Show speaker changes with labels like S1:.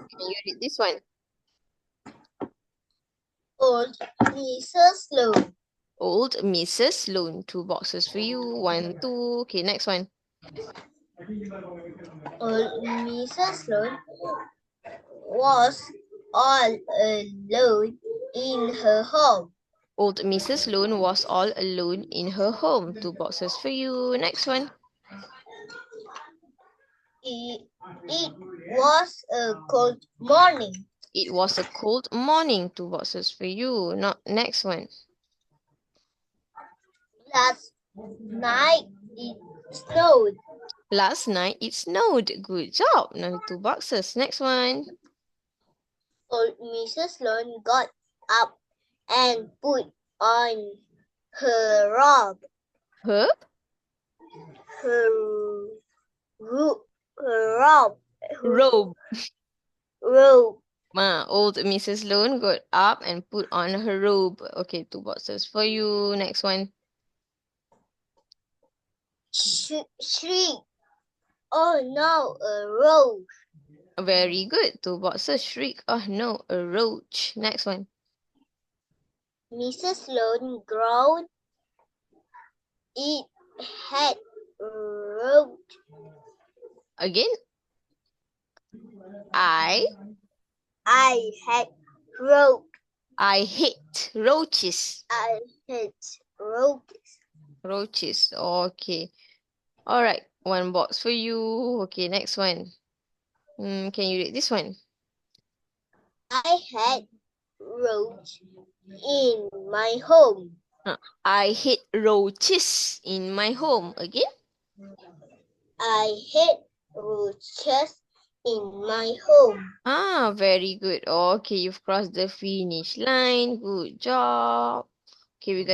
S1: Can you read this one?
S2: Old Mrs. Sloan.
S1: Old Mrs. Sloan. 2 boxes for you. 1, 2. Okay, next one.
S2: Old Mrs. Sloan was all alone in her home.
S1: Old Mrs. Sloan was all alone in her home. 2 boxes for you. Next one.
S2: It was a cold morning.
S1: It was a cold morning. 2 boxes for you. Next one.
S2: Last night it snowed.
S1: Last night it snowed. Good job. Now 2 boxes. Next one.
S2: Old Mrs. Sloan got up and put on her robe.
S1: Herb?
S2: Her robe.
S1: Robe.
S2: Robe.
S1: Old Mrs. Sloan got up and put on her robe. Okay, 2 boxes for you. Next one.
S2: Shriek. Oh no, a roach.
S1: Very good. 2 boxes. Shriek. Oh no, a roach. Next one.
S2: Mrs. Sloan groaned. It had roach.
S1: Again. I
S2: had roach.
S1: I hate roaches.
S2: I hate roaches.
S1: Roaches. Okay. All right. 1 box for you. Okay, next one. Can you read this one?
S2: I had roach in my home.
S1: I hate roaches in my home. Again.
S2: I hate roaches in my home.
S1: Very good. Okay, you've crossed the finish line. Good job. Okay, we're going